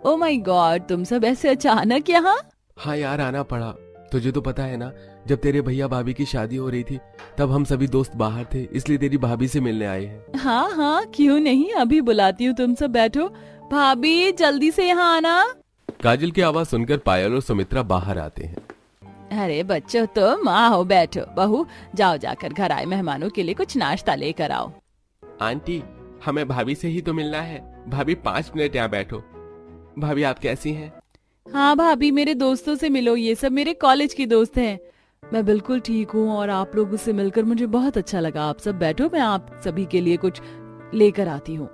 Oh my God, तुम सब ऐसे अचानक यहाँ? हाँ यार, आना पड़ा। तुझे तो पता है ना, जब तेरे भैया भाभी की शादी हो रही थी तब हम सभी दोस्त बाहर थे, इसलिए तेरी भाभी से मिलने आए हैं। हाँ हाँ, क्यों नहीं, अभी बुलाती हूँ, तुम सब बैठो। भाभी जल्दी से यहाँ आना। काजल की आवाज सुनकर पायल और सुमित्रा बाहर आते हैं। अरे बच्चों, तुम आओ, बैठो। बहू, जाओ जाकर घर आए मेहमानों के लिए कुछ नाश्ता लेकर आओ। आंटी, हमें भाभी से ही तो मिलना है। भाभी 5 मिनट यहाँ बैठो। भाभी आप कैसी हैं? हाँ भाभी, मेरे दोस्तों से मिलो, ये सब मेरे कॉलेज के दोस्त हैं। मैं बिल्कुल ठीक हूँ और आप लोगों से मिलकर मुझे बहुत अच्छा लगा। आप सब बैठो, मैं आप सभी के लिए कुछ लेकर आती हूँ।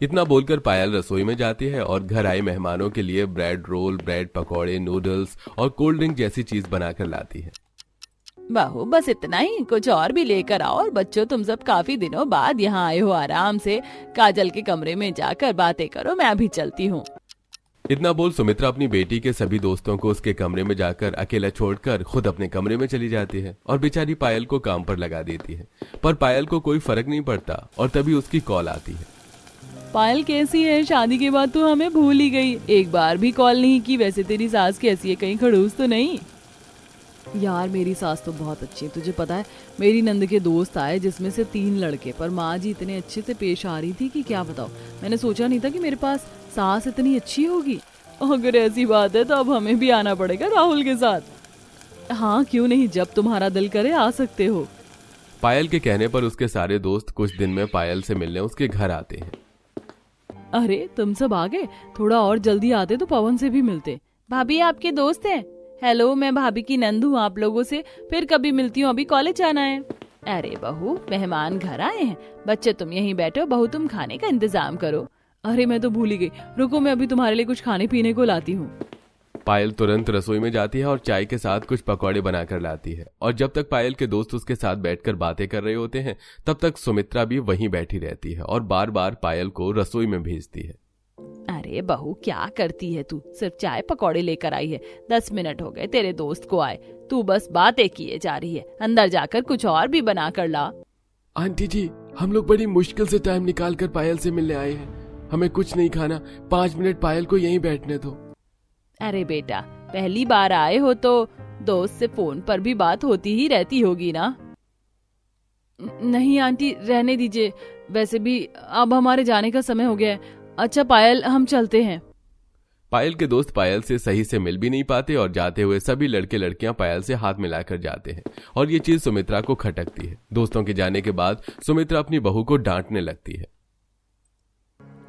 इतना बोलकर पायल रसोई में जाती है और घर आए मेहमानों के लिए ब्रेड रोल, ब्रेड पकौड़े, नूडल्स और कोल्ड ड्रिंक जैसी चीज बनाकर लाती है। बहू बस इतना ही, कुछ और भी लेकर आओ। और बच्चों, तुम सब काफी दिनों बाद यहाँ आए हो, आराम से काजल के कमरे में जाकर बातें करो, मैं अभी चलती हूँ। इतना बोल सुमित्रा अपनी बेटी के सभी दोस्तों को उसके कमरे में जाकर अकेला छोड़कर खुद अपने कमरे में चली जाती है और बेचारी पायल को काम पर लगा देती है। पर पायल को कोई फर्क नहीं पड़ता और तभी उसकी कॉल आती है। पायल कैसी है? शादी के बाद तो हमें भूल ही गई, एक बार भी कॉल नहीं की। वैसे तेरी सास कैसी है, कहीं खड़ूस तो नहीं? यार मेरी सास तो बहुत अच्छी है, तुझे पता है, मेरी नंद के दोस्त आए जिसमें से 3 लड़के, पर माँ जी इतने अच्छे से पेश आ रही थी कि क्या बताओ। मैंने सोचा नहीं था कि मेरे पास सास इतनी अच्छी होगी। अगर ऐसी बात है तो अब हमें भी आना पड़ेगा राहुल के साथ। हाँ क्यों नहीं, जब तुम्हारा दिल करे आ सकते हो। पायल के कहने पर उसके सारे दोस्त कुछ दिन में पायल से मिलने उसके घर आते हैं। अरे तुम सब आ गए, थोड़ा और जल्दी आते तो पवन से भी मिलते। भाभी आपके दोस्त हैं? हेलो, मैं भाभी की नंद हूँ, आप लोगों से फिर कभी मिलती हूँ, अभी कॉलेज जाना है। अरे बहू, मेहमान घर आए हैं, बच्चे तुम यहीं बैठो, बहू तुम खाने का इंतजाम करो। अरे मैं तो भूल ही गई, रुको मैं अभी तुम्हारे लिए कुछ खाने पीने को लाती हूँ। पायल तुरंत रसोई में जाती है और चाय के साथ कुछ पकौड़े बनाकर लाती है। और जब तक पायल के दोस्त उसके साथ बैठकर बातें कर रहे होते हैं तब तक सुमित्रा भी वहीं बैठी रहती है और बार बार पायल को रसोई में भेजती है। अरे बहू क्या करती है तू, सिर्फ चाय पकौड़े लेकर आई है, 10 मिनट हो गए तेरे दोस्त को आए, तू बस बातें किए जा रही है। अंदर जाकर कुछ और भी बना कर ला। आंटी जी, हम लोग बड़ी मुश्किल से टाइम निकाल कर पायल से मिलने आए हैं, हमें कुछ नहीं खाना, 5 मिनट पायल को यहीं बैठने दो। अरे बेटा, पहली बार आए हो तो दोस्त से फोन पर भी बात होती ही रहती होगी ना? नहीं आंटी, रहने दीजिए, वैसे भी अब हमारे जाने का समय हो गया है। अच्छा पायल, हम चलते हैं। पायल के दोस्त पायल से सही से मिल भी नहीं पाते और जाते हुए सभी लड़के लड़कियां पायल से हाथ मिलाकर जाते हैं और ये चीज सुमित्रा को खटकती है। दोस्तों के जाने के बाद सुमित्रा अपनी बहू को डांटने लगती है।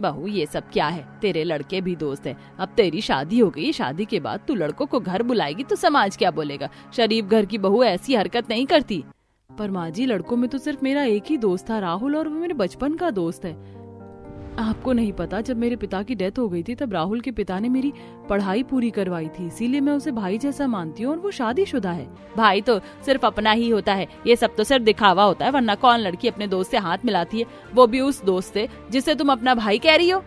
बहू ये सब क्या है, तेरे लड़के भी दोस्त हैं, अब तेरी शादी हो गई, शादी के बाद तू लड़कों को घर बुलाएगी तो समाज क्या बोलेगा? शरीफ घर की बहू ऐसी हरकत नहीं करती। पर माँ जी, लड़कों में तो सिर्फ मेरा एक ही दोस्त था राहुल, और वो मेरे बचपन का दोस्त है। आपको नहीं पता, जब मेरे पिता की डेथ हो गई थी तब राहुल के पिता ने मेरी पढ़ाई पूरी करवाई थी, इसीलिए मैं उसे भाई जैसा मानती हूँ, और वो शादीशुदा है। भाई तो सिर्फ अपना ही होता है, ये सब तो सिर्फ दिखावा होता है, वरना कौन लड़की अपने दोस्त से हाथ मिलाती है, वो भी उस दोस्त से जिसे तुम अपना भाई कह रही हो।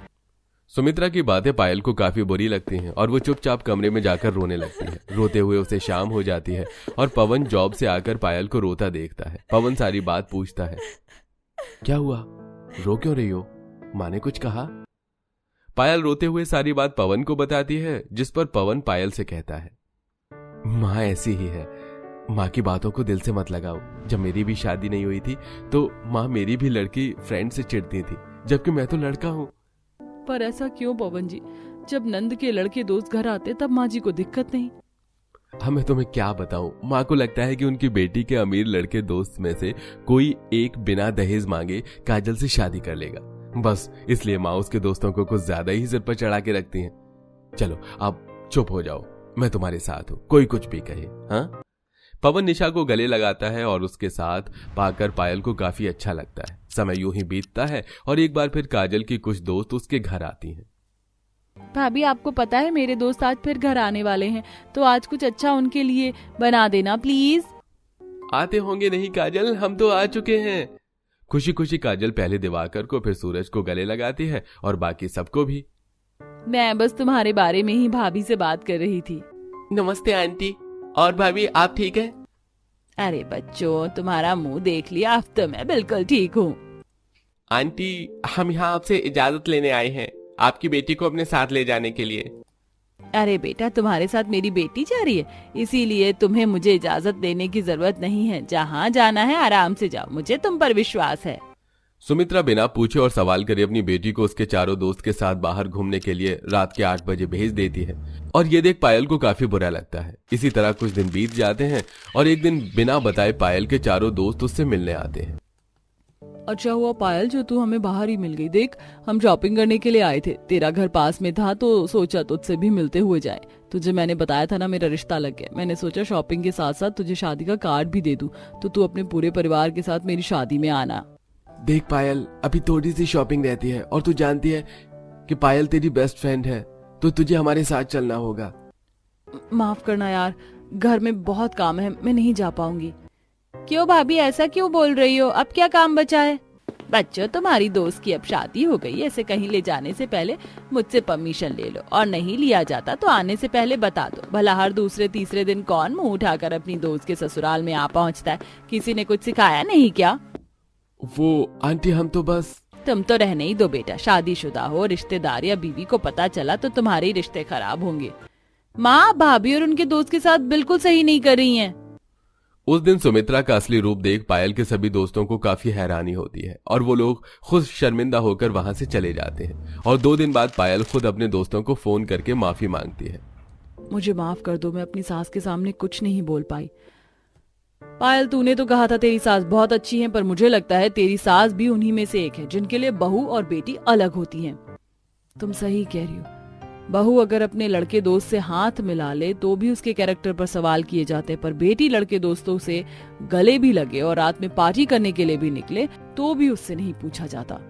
सुमित्रा की बातें पायल को काफी बुरी लगती हैं और वो चुपचाप कमरे में जाकर रोने लगती है। रोते हुए उसे शाम हो जाती है और पवन जॉब से आकर पायल को रोता देखता है। पवन सारी बात पूछता है। क्या हुआ, रो क्यों रही हो, माँ ने कुछ कहा? पायल रोते हुए सारी बात पवन को बताती है, जिस पर पवन पायल से कहता है, माँ ऐसी ही है, माँ की बातों को दिल से मत लगाओ। जब मेरी भी शादी नहीं हुई थी तो माँ मेरी भी लड़की फ्रेंड से चिढ़ती थी, जबकि मैं तो लड़का हूँ। पर ऐसा क्यों पवन जी, जब नंद के लड़के दोस्त घर आते तब माँ जी को दिक्कत नहीं? हमें तुम्हें क्या बताऊं, माँ को लगता है कि उनकी बेटी के अमीर लड़के दोस्त में से कोई एक बिना दहेज मांगे काजल से शादी कर लेगा, बस इसलिए माँ उसके दोस्तों को कुछ ज्यादा ही सिर पर चढ़ा के रखती हैं। चलो आप चुप हो जाओ, मैं तुम्हारे साथ हूं, कोई कुछ भी कहे। हाँ? पवन निशा को गले लगाता है और उसके साथ पाकर पायल को काफी अच्छा लगता है। समय यूं ही बीतता है और एक बार फिर काजल की कुछ दोस्त उसके घर आती हैं। भाभी आपको पता है मेरे दोस्त आज फिर घर आने वाले हैं, तो आज कुछ अच्छा उनके लिए बना देना प्लीज। आते होंगे नहीं काजल, हम तो आ चुके हैं। खुशी खुशी काजल पहले दिवाकर को, फिर सूरज को गले लगाती है और बाकी सबको भी। मैं बस तुम्हारे बारे में ही भाभी से बात कर रही थी। नमस्ते आंटी, और भाभी आप ठीक है? अरे बच्चों, तुम्हारा मुंह देख लिया, अब तो मैं बिल्कुल ठीक हूँ। आंटी, हम यहाँ आपसे इजाजत लेने आए हैं, आपकी बेटी को अपने साथ ले जाने के लिए। अरे बेटा, तुम्हारे साथ मेरी बेटी जा रही है, इसीलिए तुम्हें मुझे इजाजत देने की जरूरत नहीं है। जहाँ जाना है आराम से जाओ, मुझे तुम पर विश्वास है। सुमित्रा बिना पूछे और सवाल करे अपनी बेटी को उसके चारों दोस्त के साथ बाहर घूमने के लिए रात के 8 बजे भेज देती है और ये देख पायल को काफी बुरा लगता है। इसी तरह कुछ दिन बीत जाते हैं और एक दिन बिना बताए पायल के चारों दोस्त उससे मिलने आते हैं। अच्छा हुआ पायल जो तू हमें बाहर ही मिल गई। देख, हम शॉपिंग करने के लिए आए थे, तेरा घर पास में था तो सोचा तुझसे भी मिलते हुए जाए। तुझे मैंने बताया था ना मेरा रिश्ता लग गया, मैंने सोचा शॉपिंग के साथ साथ तुझे शादी का कार्ड भी दे दूं, तो तू अपने पूरे परिवार के साथ मेरी शादी में आना। देख पायल, अभी थोड़ी सी शॉपिंग रहती है और तू जानती है कि पायल तेरी बेस्ट फ्रेंड है, तो तुझे हमारे साथ चलना होगा। माफ करना यार, घर में बहुत काम है, मैं नहीं जा पाऊंगी। क्यों भाभी, ऐसा क्यों बोल रही हो? अब क्या काम बचा है? बच्चों, तुम्हारी दोस्त की अब शादी हो गई, ऐसे कहीं ले जाने से पहले मुझसे परमिशन ले लो, और नहीं लिया जाता तो आने से पहले बता दो। भला हर दूसरे तीसरे दिन कौन मुंह उठाकर अपनी दोस्त के ससुराल में आ पहुंचता है? किसी ने कुछ सिखाया नहीं क्या? वो आंटी, हम तो बस। तुम तो रहने ही दो बेटा, शादीशुदा हो, रिश्तेदार या बीवी को पता चला तो तुम्हारे रिश्ते खराब होंगे। माँ, भाभी और उनके दोस्त के साथ बिल्कुल सही नहीं कर रही हैं। उस दिन सुमित्रा का असली रूप देख पायल के सभी दोस्तों को काफी हैरानी होती है और वो लोग खुद शर्मिंदा होकर वहां से चले जाते हैं। और 2 दिन बाद पायल खुद अपने दोस्तों को फोन करके माफी मांगती है। मुझे माफ कर दो, मैं अपनी सास के सामने कुछ नहीं बोल पाई। पायल, तूने तो कहा था तेरी सास बहुत अच्छी है, पर मुझे लगता है तेरी सास भी उन्हीं में से एक है जिनके लिए बहू और बेटी अलग होती हैं। तुम सही कह रही हो। बहू अगर अपने लड़के दोस्त से हाथ मिला ले तो भी उसके कैरेक्टर पर सवाल किए जाते, पर बेटी लड़के दोस्तों से गले भी लगे और रात में पार्टी करने के लिए भी निकले तो भी उससे नहीं पूछा जाता।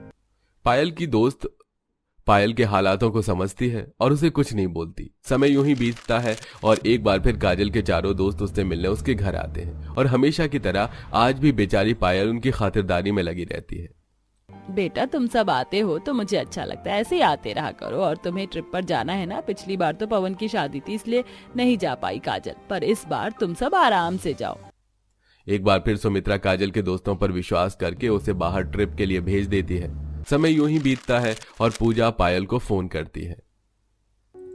पायल की दोस्त पायल के हालातों को समझती है और उसे कुछ नहीं बोलती। समय यूं ही बीतता है और एक बार फिर काजल के चारों दोस्त उससे मिलने उसके घर आते हैं और हमेशा की तरह आज भी बेचारी पायल उनकी खातिरदारी में लगी रहती है। बेटा, तुम सब आते हो तो मुझे अच्छा लगता है, ऐसे ही आते रहा करो। और तुम्हें ट्रिप पर जाना है ना, पिछली बार तो पवन की शादी थी इसलिए नहीं जा पाई काजल, पर इस बार तुम सब आराम से जाओ। एक बार फिर सुमित्रा काजल के दोस्तों पर विश्वास करके उसे बाहर ट्रिप के लिए भेज देती है। समय यूं ही बीतता है और पूजा पायल को फोन करती है।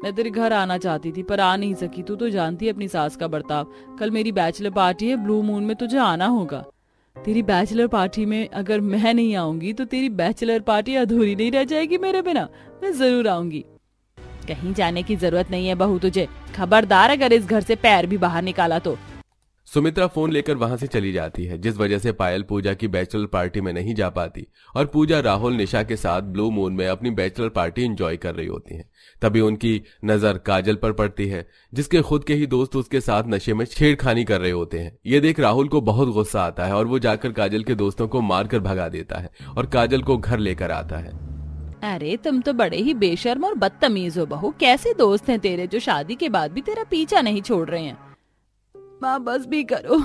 मैं तेरे घर आना चाहती थी पर आ नहीं सकी, तू तो जानती है अपनी सास का बर्ताव। कल मेरी बैचलर पार्टी है, ब्लू मून में तुझे आना होगा। तेरी बैचलर पार्टी में अगर मैं नहीं आऊंगी तो तेरी बैचलर पार्टी अधूरी नहीं रह जाएगी मेरे बिना। मैं जरूर आऊंगी। कहीं जाने की जरूरत नहीं है बहू तुझे, खबरदार अगर इस घर से पैर भी बाहर निकाला तो। सुमित्रा फोन लेकर वहां से चली जाती है, जिस वजह से पायल पूजा की बैचलर पार्टी में नहीं जा पाती और पूजा राहुल निशा के साथ ब्लू मून में अपनी बैचलर पार्टी एंजॉय कर रही होती हैं। तभी उनकी नजर काजल पर पड़ती है, जिसके खुद के ही दोस्त उसके साथ नशे में छेड़खानी कर रहे होते हैं। ये देख राहुल को बहुत गुस्सा आता है और वो जाकर काजल के दोस्तों को मारकर भगा देता है और काजल को घर लेकर आता है। अरे तुम तो बड़े ही बेशर्म और बदतमीज हो बहू। कैसे दोस्त हैं तेरे जो शादी के बाद भी तेरा पीछा नहीं छोड़ रहे हैं? माँ बस भी करो,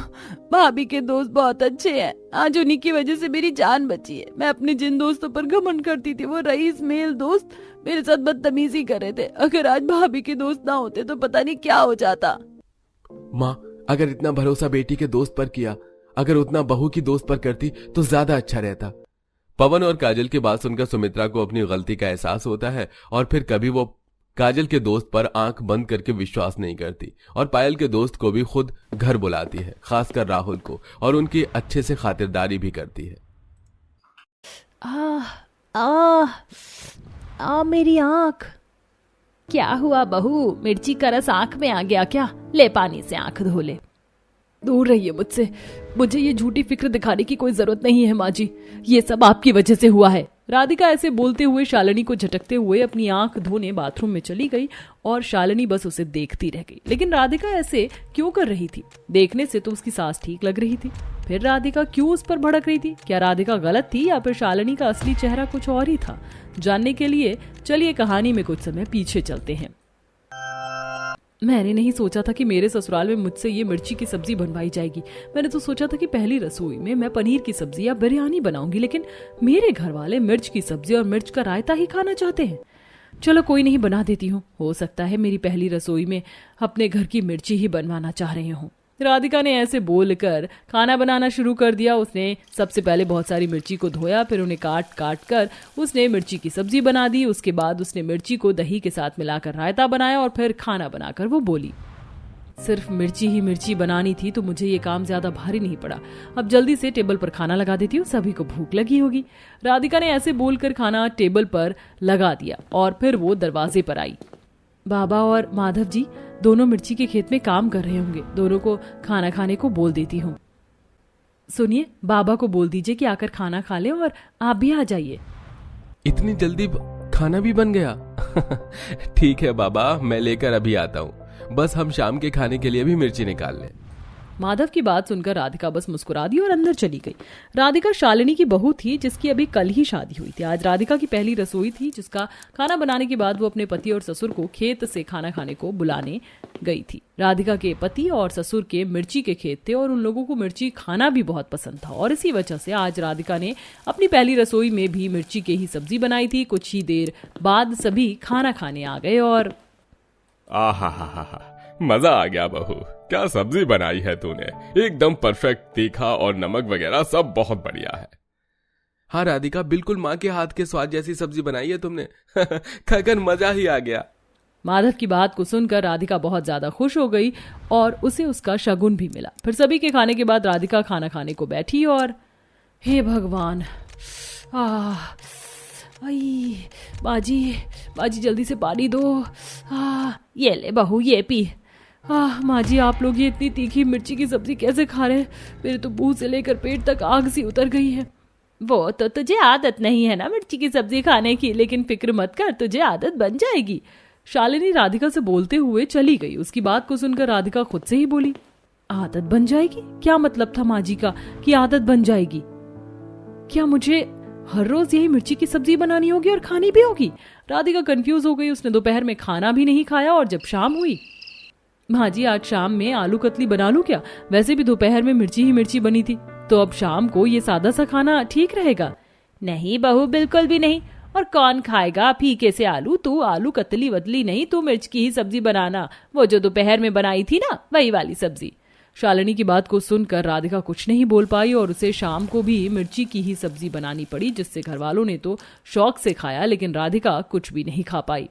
भाभी के दोस्त बहुत अच्छे हैं, आज उन्हीं की वजह से मेरी जान बची है। मैं अपने जिन दोस्तों पर घमंड करती थी वो रईस मेल दोस्त मेरे साथ बदतमीजी कर रहे थे। अगर आज भाभी के दोस्त ना होते तो पता नहीं क्या हो जाता। माँ, अगर इतना भरोसा बेटी के दोस्त पर किया, अगर उतना बहू की दोस्त पर करती तो ज्यादा अच्छा रहता। पवन और काजल की बात सुनकर सुमित्रा को अपनी गलती का एहसास होता है और फिर कभी वो काजल के दोस्त पर आंख बंद करके विश्वास नहीं करती और पायल के दोस्त को भी खुद घर बुलाती है, खासकर राहुल को, और उनकी अच्छे से खातिरदारी भी करती है। मेरी आंख। क्या हुआ बहू, मिर्ची का रस आंख में आ गया क्या? ले पानी से आंख धो ले। दूर रहिए मुझसे, मुझे ये झूठी फिक्र दिखाने की कोई जरूरत नहीं है माँ जी, ये सब आपकी वजह से हुआ है। राधिका ऐसे बोलते हुए शालिनी को झटकते हुए अपनी आंख धोने बाथरूम में चली गई और शालिनी बस उसे देखती रह गई। लेकिन राधिका ऐसे क्यों कर रही थी? देखने से तो उसकी सास ठीक लग रही थी, फिर राधिका क्यों उस पर भड़क रही थी? क्या राधिका गलत थी या फिर शालिनी का असली चेहरा कुछ और ही था? जानने के लिए चलिए कहानी में कुछ समय पीछे चलते हैं। मैंने नहीं सोचा था कि मेरे ससुराल में मुझसे ये मिर्ची की सब्जी बनवाई जाएगी। मैंने तो सोचा था कि पहली रसोई में मैं पनीर की सब्जी या बिरयानी बनाऊंगी, लेकिन मेरे घर वाले मिर्च की सब्जी और मिर्च का रायता ही खाना चाहते हैं। चलो कोई नहीं, बना देती हूँ। हो सकता है मेरी पहली रसोई में अपने घर की मिर्ची ही बनवाना चाह रहे हूँ। राधिका ने ऐसे बोलकर खाना बनाना शुरू कर दिया। उसने सबसे पहले बहुत सारी मिर्ची को धोया, फिर उन्हें काट काट कर उसने मिर्ची की सब्जी बना दी। उसके बाद उसने मिर्ची को दही के साथ मिलाकर रायता बनाया और फिर खाना बनाकर वो बोली, सिर्फ मिर्ची ही मिर्ची बनानी थी तो मुझे ये काम ज्यादा भारी नहीं पड़ा। अब जल्दी से टेबल पर खाना लगा देती हूँ, सभी को भूख लगी होगी। राधिका ने ऐसे बोलकर खाना टेबल पर लगा दिया और फिर वो दरवाजे पर आई। बाबा और माधव जी दोनों मिर्ची के खेत में काम कर रहे होंगे, दोनों को खाना खाने को बोल देती हूँ। सुनिए, बाबा को बोल दीजिए कि आकर खाना खा ले और आप भी आ जाइए। इतनी जल्दी खाना भी बन गया? ठीक है बाबा, मैं लेकर अभी आता हूँ, बस हम शाम के खाने के लिए भी मिर्ची निकाल लें। माधव की बात सुनकर राधिका बस मुस्कुरा दी और अंदर चली गई। राधिका शालिनी की बहू थी जिसकी अभी कल ही शादी हुई थी। आज राधिका की पहली रसोई थी जिसका खाना बनाने के बाद वो अपने पति और ससुर को खेत से खाना खाने को बुलाने गई थी। राधिका के पति और ससुर के मिर्ची के खेत थे और उन लोगों को मिर्ची खाना भी बहुत पसंद था और इसी वजह से आज राधिका ने अपनी पहली रसोई में भी मिर्ची की ही सब्जी बनाई थी। कुछ ही देर बाद सभी खाना खाने आ गए और आहा, मजा आ गया बहू, क्या सब्जी बनाई है तूने, एकदम परफेक्ट, तीखा और नमक वगैरह सब बहुत बढ़िया है। हाँ राधिका, बिल्कुल माँ के हाथ के स्वाद जैसी सब्जी बनाई है तुमने। खाकर मजा ही आ गया। माधव की बात को सुनकर राधिका बहुत ज्यादा खुश हो गई और उसे उसका शगुन भी मिला। फिर सभी के खाने के बाद राधिका खाना खाने को बैठी और हे भगवान, बाजी जल्दी से पानी दो। ये ले बहू, ये पी। माँ जी, आप लोग ये इतनी तीखी मिर्ची की सब्जी कैसे खा रहे हैं? मेरे तो मुंह से लेकर पेट तक आग सी उतर गई है। वो तो तुझे आदत नहीं है ना मिर्ची की सब्जी खाने की, लेकिन फिक्र मत कर, तुझे आदत बन जाएगी। शालिनी राधिका से बोलते हुए चली गई। उसकी बात को सुनकर राधिका खुद से ही बोली, आदत बन जाएगी? क्या मतलब था माँ जी का कि आदत बन जाएगी? क्या मुझे हर रोज यही मिर्ची की सब्जी बनानी होगी और खानी भी होगी? राधिका कंफ्यूज हो गई। उसने दोपहर में खाना भी नहीं खाया और जब शाम हुई, माँ जी आज शाम में आलू कतली बना लूं क्या? वैसे भी दोपहर में मिर्ची ही मिर्ची बनी थी, तो अब शाम को ये सादा सा खाना ठीक रहेगा। नहीं बहू, बिल्कुल भी नहीं। और कौन खाएगा फीके से आलू? तू आलू कतली वतली नहीं, तू मिर्च की ही सब्जी बनाना, वो जो दोपहर में बनाई थी ना, वही वाली सब्जी। शालिनी की बात को सुनकर राधिका कुछ नहीं बोल पाई और उसे शाम को भी मिर्ची की ही सब्जी बनानी पड़ी, जिससे घर वालों ने तो शौक से खाया, लेकिन राधिका कुछ भी नहीं खा पाई।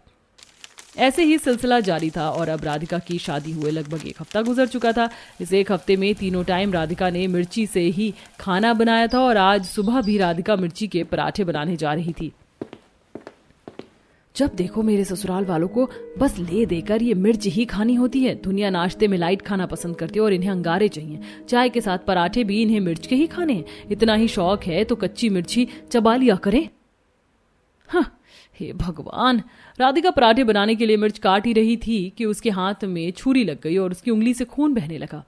ऐसे ही सिलसिला जारी था और अब राधिका की शादी हुए लगभग 1 हफ्ता गुजर चुका था। इस 1 हफ्ते में तीनों टाइम राधिका ने मिर्ची से ही खाना बनाया था और आज सुबह भी राधिका मिर्ची के पराठे बनाने जा रही थी। जब देखो मेरे ससुराल वालों को बस ले देकर ये मिर्च ही खानी होती है। दुनिया नाश्ते में लाइट खाना पसंद करती है और इन्हें अंगारे चाहिए। चाय के साथ पराठे भी इन्हें मिर्च के ही खाने हैं। इतना ही शौक है तो कच्ची मिर्ची चबा लिया करें। हाँ, हे भगवान। राधिका पराठे बनाने के लिए मिर्च काट ही रही थी कि उसके हाथ में छुरी लग गई और उसकी उंगली से खून बहने लगा।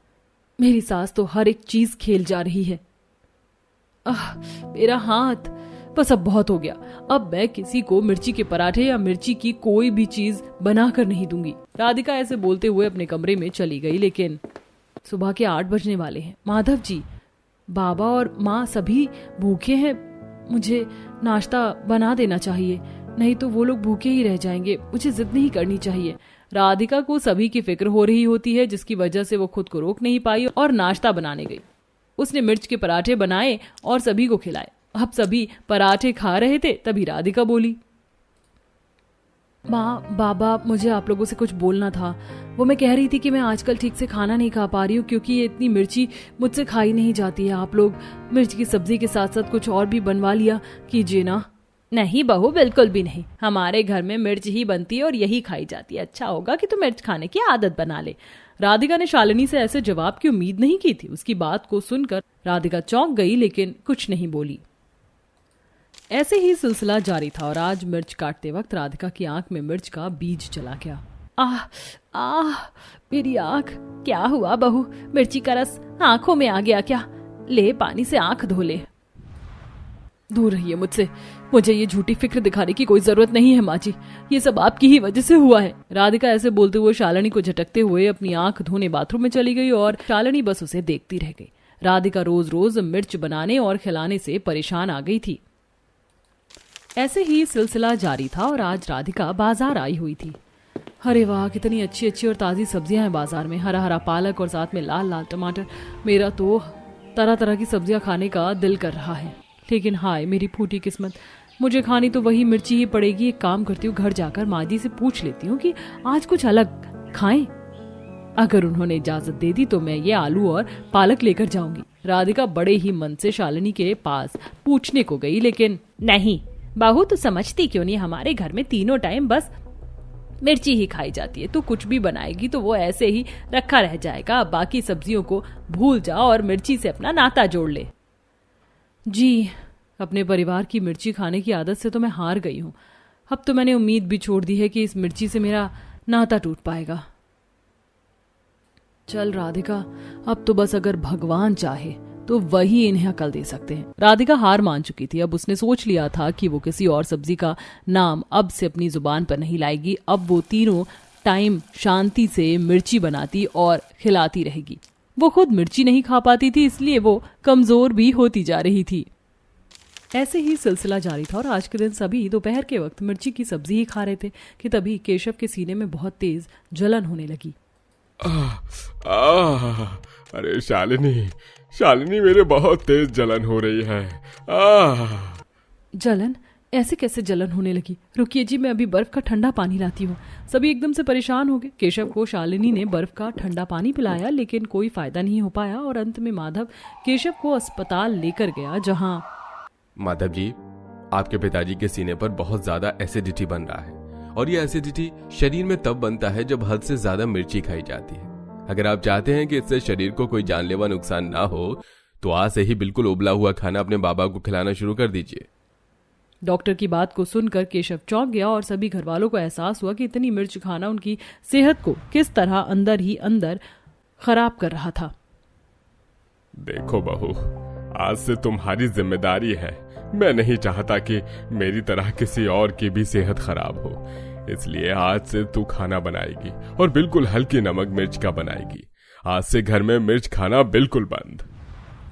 मेरी सास तो हर एक चीज खेल जा रही है। मेरा हाथ। बस अब बहुत हो गया। अब मैं किसी को मिर्ची के पराठे या मिर्ची की कोई भी चीज बनाकर नहीं दूंगी। राधिका ऐसे बोलते हुए अपने कमरे में चली गई। लेकिन सुबह के 8 बजने वाले हैं। माधव जी, बाबा और माँ सभी भूखे हैं। मुझे नाश्ता बना देना चाहिए, नहीं तो वो लोग भूखे ही रह जाएंगे। मुझे जिद नहीं करनी चाहिए। राधिका को सभी की फिक्र हो रही होती है, जिसकी वजह से वो खुद को रोक नहीं पाई और नाश्ता बनाने गई। उसने मिर्च के पराठे बनाए और सभी को खिलाए। अब सभी पराठे खा रहे थे, तभी राधिका बोली, माँ, बाबा, मुझे आप लोगों से कुछ बोलना था। वो मैं कह रही थी कि मैं आजकल ठीक से खाना नहीं खा पा रही हूँ क्योंकि ये इतनी मिर्ची मुझसे खाई नहीं जाती है। आप लोग मिर्च की सब्जी के साथ साथ कुछ और भी बनवा लिया कीजिए ना। नहीं बहू, बिल्कुल भी नहीं। हमारे घर में मिर्च ही बनती है और यही खाई जाती है। अच्छा होगा कि तू मिर्च खाने की आदत बना ले। राधिका ने शालिनी से ऐसे जवाब की उम्मीद नहीं की थी। उसकी बात को सुनकर राधिका चौंक गई, लेकिन कुछ नहीं बोली। ऐसे ही सिलसिला जारी था और आज मिर्च काटते वक्त राधिका की आंख में मिर्च का बीज चला गया। मेरी आंख। क्या हुआ बहू? मिर्ची का रस आंखों में आ गया क्या? ले, पानी से आंख धो ले। दूर रहिए मुझसे। मुझे ये झूठी फिक्र दिखाने की कोई जरूरत नहीं है माँ जी। ये सब आपकी ही वजह से हुआ है। राधिका ऐसे बोलते हुए शालिनी को झटकते हुए अपनी आंख धोने बाथरूम में चली गई और शालिनी बस उसे देखती रह गई। राधिका रोज रोज मिर्च बनाने और खिलाने से परेशान आ गई थी। ऐसे ही सिलसिला जारी था और आज राधिका बाजार आई हुई थी। अरे वाह, कितनी अच्छी अच्छी और ताज़ी सब्जियां हैं बाजार में। हरा हरा पालक और साथ में लाल लाल टमाटर। मेरा तो तरह तरह की सब्जियां खाने का दिल कर रहा है, लेकिन हाय मेरी फूटी किस्मत, मुझे खानी तो वही मिर्ची ही पड़ेगी। एक काम करती हूँ, घर जाकर माँ जी से पूछ लेती हूँ कि आज कुछ अलग खाएं। अगर उन्होंने इजाजत दे दी तो मैं ये आलू और पालक लेकर जाऊंगी। राधिका बड़े ही मन से शालिनी के पास पूछने को गई, लेकिन नहीं बहू, तो समझती क्यों नहीं, हमारे घर में तीनों टाइम बस मिर्ची ही खाई जाती है। तो कुछ भी बनाएगी तो वो ऐसे ही रखा रह जाएगा। बाकी सब्जियों को भूल जा और मिर्ची से अपना नाता जोड़ ले। जी, अपने परिवार की मिर्ची खाने की आदत से तो मैं हार गई हूँ। अब तो मैंने उम्मीद भी छोड़ दी है कि इस मिर्ची से मेरा नाता टूट पाएगा। चल राधिका, अब तो बस अगर भगवान चाहे तो वही इन्हें अकल दे सकते हैं। राधिका हार मान चुकी थी। अब उसने सोच लिया था कि वो किसी और सब्जी का नाम अब से अपनी जुबान पर नहीं लाएगी। अब वो तीनों टाइम शांति से मिर्ची बनाती और खिलाती रहेगी। वो खुद मिर्ची नहीं खा पाती थी, इसलिए वो कमजोर भी होती जा रही थी। ऐसे ही सिलसिला जारी था और आज के दिन सभी दोपहर के वक्त मिर्ची की सब्जी ही खा रहे थे कि तभी केशव के सीने में बहुत तेज जलन होने लगी। अरे शालिनी मेरे बहुत तेज जलन हो रही है। जलन? ऐसे कैसे जलन होने लगी? रुकिए जी, मैं अभी बर्फ का ठंडा पानी लाती हूँ। सभी एकदम से परेशान हो गए। केशव को शालिनी ने बर्फ का ठंडा पानी पिलाया, लेकिन कोई फायदा नहीं हो पाया और अंत में माधव केशव को अस्पताल लेकर गया, जहाँ माधव जी, आपके पिताजी के सीने पर बहुत ज्यादा एसिडिटी बन रहा है और ये एसिडिटी शरीर में तब बनता है जब हद से ज्यादा मिर्ची खाई जाती है। अगर आप चाहते हैं कि इससे शरीर को कोई जानलेवा नुकसान ना हो तो आज से ही बिल्कुल उबला हुआ खाना अपने बाबा को खिलाना शुरू कर दीजिए। डॉक्टर की बात को सुनकर केशव चौंक गया और सभी घर वालों को एहसास हुआ कि इतनी मिर्च खाना उनकी सेहत को किस तरह अंदर ही अंदर खराब कर रहा था। देखो बहू, आज से तुम्हारी जिम्मेदारी है। मैं नहीं चाहता कि मेरी तरह किसी और की भी सेहत खराब हो, इसलिए आज से तू खाना बनाएगी और बिल्कुल हल्की नमक मिर्च का बनाएगी। आज से घर में मिर्च खाना बिल्कुल बंद।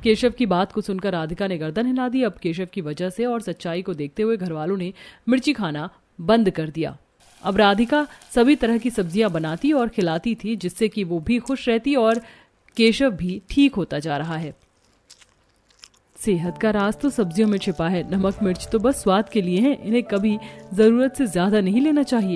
केशव की बात को सुनकर राधिका ने गर्दन हिला दी। अब केशव की वजह से और सच्चाई को देखते हुए घर वालों ने मिर्ची खाना बंद कर दिया। अब राधिका सभी तरह की सब्जियां बनाती और खिलाती थी, जिससे कि वो भी खुश रहती और केशव भी ठीक होता जा रहा है। सेहत का राज तो सब्जियों में छिपा है। नमक मिर्च तो बस स्वाद के लिए है, इन्हें कभी जरूरत से ज्यादा नहीं लेना चाहिए।